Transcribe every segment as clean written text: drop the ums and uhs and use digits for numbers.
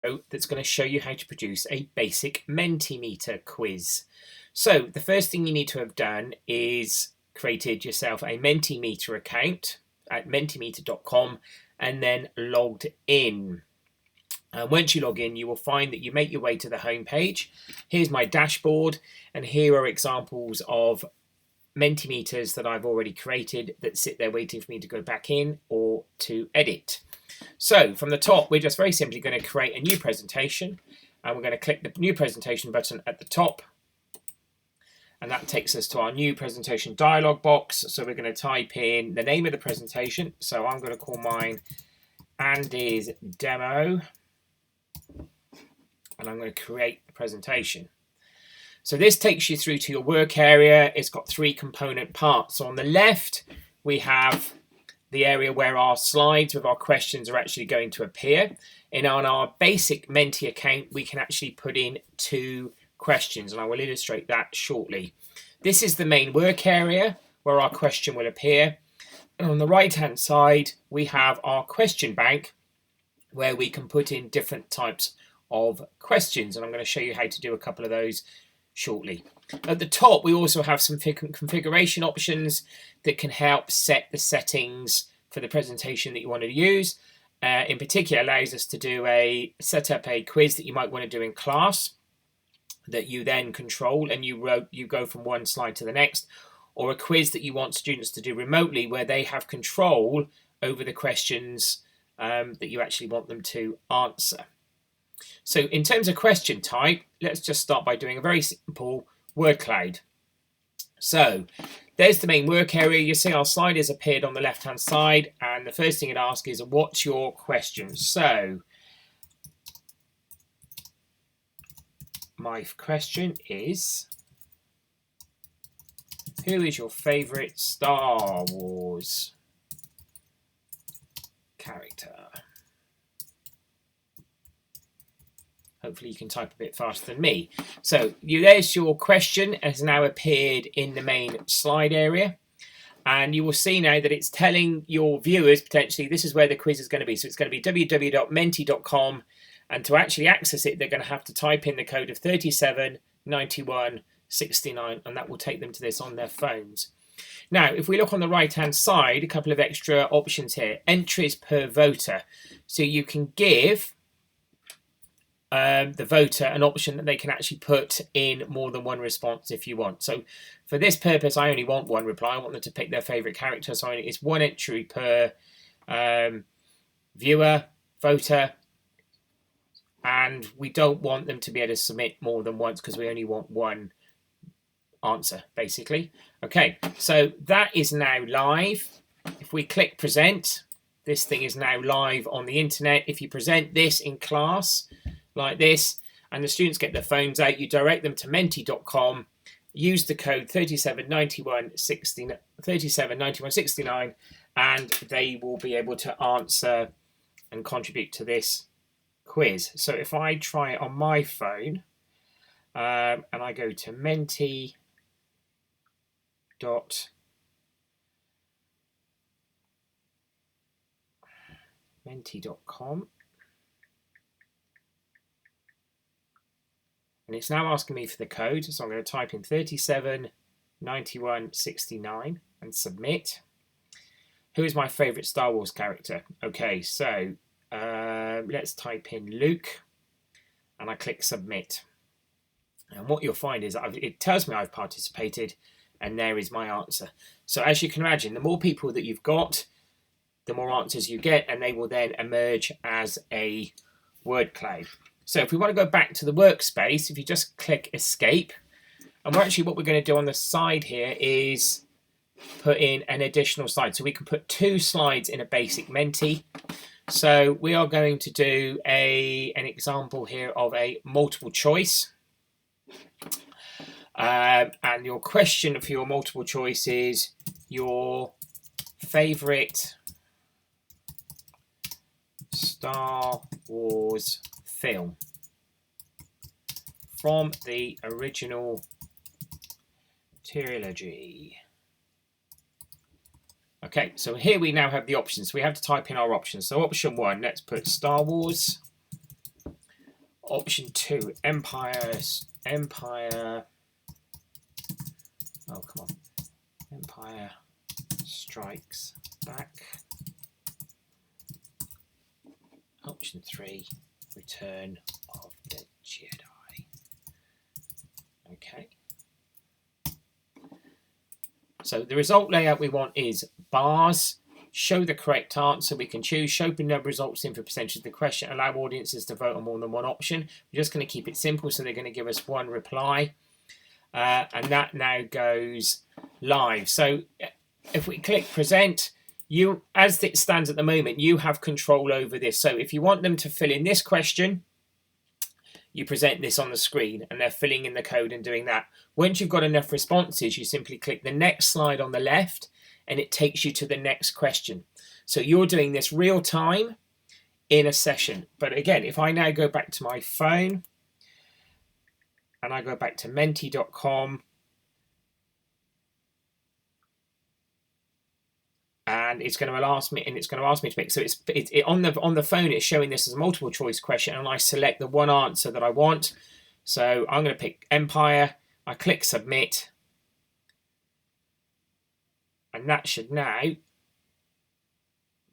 That's going to show you how to produce a basic Mentimeter quiz. So the first thing you need to have done is created yourself a Mentimeter account at mentimeter.com and then logged in. And once you log in, you will find that you make your way to the home page. Here's my dashboard, and here are examples of Mentimeters that I've already created that sit there waiting for me to go back in or to edit. So from the top, we're just very simply going to create a new presentation, and we're going to click the new presentation button at the top, and that takes us to our new presentation dialog box. So we're going to type in the name of the presentation. So I'm going to call mine Andy's Demo, and I'm going to create the presentation. So this takes you through to your work area. It's got three component parts. So on the left, we have the area where our slides with our questions are actually going to appear. And on our basic Menti account, we can actually put in 2 questions, and I will illustrate that shortly. This is the main work area where our question will appear. And on the right-hand side, we have our question bank where we can put in different types of questions. And I'm going to show you how to do a couple of those shortly. At the top, we also have some configuration options that can help set the settings for the presentation that you want to use. In particular, allows us to set up a quiz that you might want to do in class that you then control, and you go from one slide to the next, or a quiz that you want students to do remotely where they have control over the questions that you actually want them to answer. So in terms of question type, let's just start by doing a very simple word cloud. So there's the main work area. You see our slide has appeared on the left hand side, and the first thing it asks is, what's your question? So my question is, who is your favourite Star Wars character? Hopefully you can type a bit faster than me. So there's your question, has now appeared in the main slide area. And you will see now that it's telling your viewers potentially this is where the quiz is going to be. So it's going to be www.menti.com. And to actually access it, they're going to have to type in the code of 379169, and that will take them to this on their phones. Now, if we look on the right-hand side, a couple of extra options here. Entries per voter. So you can give the voter an option that they can actually put in more than one response if you want. So for this purpose, I only want one reply. I want them to pick their favourite character. So it's one entry per viewer, voter, and we don't want them to be able to submit more than once because we only want one answer, basically. Okay, so that is now live. If we click present, this thing is now live on the internet. If you present this in class like this, and the students get their phones out, you direct them to menti.com, use the code 379169, and they will be able to answer and contribute to this quiz. So if I try it on my phone, and I go to menti.com, and it's now asking me for the code, so I'm going to type in 379169 and submit. Who is my favourite Star Wars character? Okay, so let's type in Luke, and I click submit. And what you'll find is it tells me I've participated, and there is my answer. So as you can imagine, the more people that you've got, the more answers you get, and they will then emerge as a word cloud. So if we want to go back to the workspace, if you just click escape, and what we're going to do on the side here is put in an additional slide. So we can put 2 slides in a basic Menti. So we are going to do an example here of a multiple choice. And your question for your multiple choice is your favourite Star Wars film from the original trilogy. Okay, so here we now have the options. So we have to type in our options. So option 1, let's put Star Wars. Option 2, Empire. Oh, come on. Empire Strikes Back. Option 3, Return of the Jedi. Okay. So the result layout we want is bars. Show the correct answer. We can choose show the number of results in for percentage of the question. Allow audiences to vote on more than one option. We're just going to keep it simple, so they're going to give us one reply. And that now goes live. So if we click present, you, as it stands at the moment, you have control over this. So if you want them to fill in this question, you present this on the screen and they're filling in the code and doing that. Once you've got enough responses, you simply click the next slide on the left and it takes you to the next question. So you're doing this real time in a session. But again, if I now go back to my phone and I go back to menti.com, and it's going to ask me, to pick. So it's on the phone. It's showing this as a multiple choice question, and I select the one answer that I want. So I'm going to pick Empire. I click submit, and that should now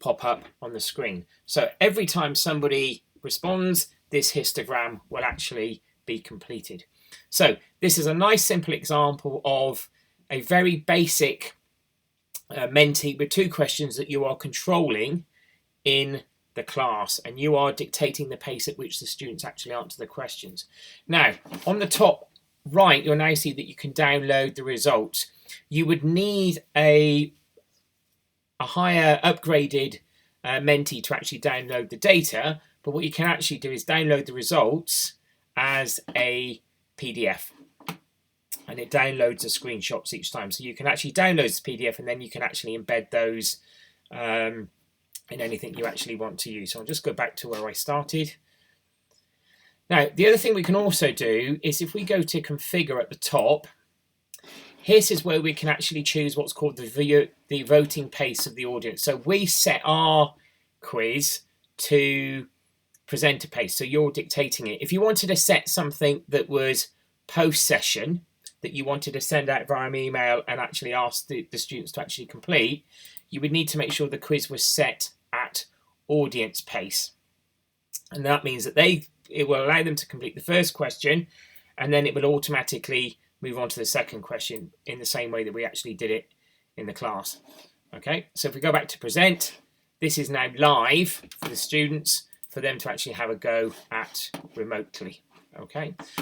pop up on the screen. So every time somebody responds, this histogram will actually be completed. So this is a nice simple example of a very basic Menti with 2 questions that you are controlling in the class, and you are dictating the pace at which the students actually answer the questions. Now, on the top right, you'll now see that you can download the results. You would need a higher upgraded Menti to actually download the data, but what you can actually do is download the results as a PDF. And it downloads the screenshots each time. So you can actually download this PDF and then you can actually embed those in anything you actually want to use. So I'll just go back to where I started. Now, the other thing we can also do is if we go to configure at the top, this is where we can actually choose what's called the voting pace of the audience. So we set our quiz to presenter pace. So you're dictating it. If you wanted to set something that was post-session, that you wanted to send out via email and actually ask the students to actually complete, you would need to make sure the quiz was set at audience pace. And that means that it will allow them to complete the first question, and then it will automatically move on to the second question in the same way that we actually did it in the class. Okay, so if we go back to present, this is now live for the students, for them to actually have a go at remotely. Okay,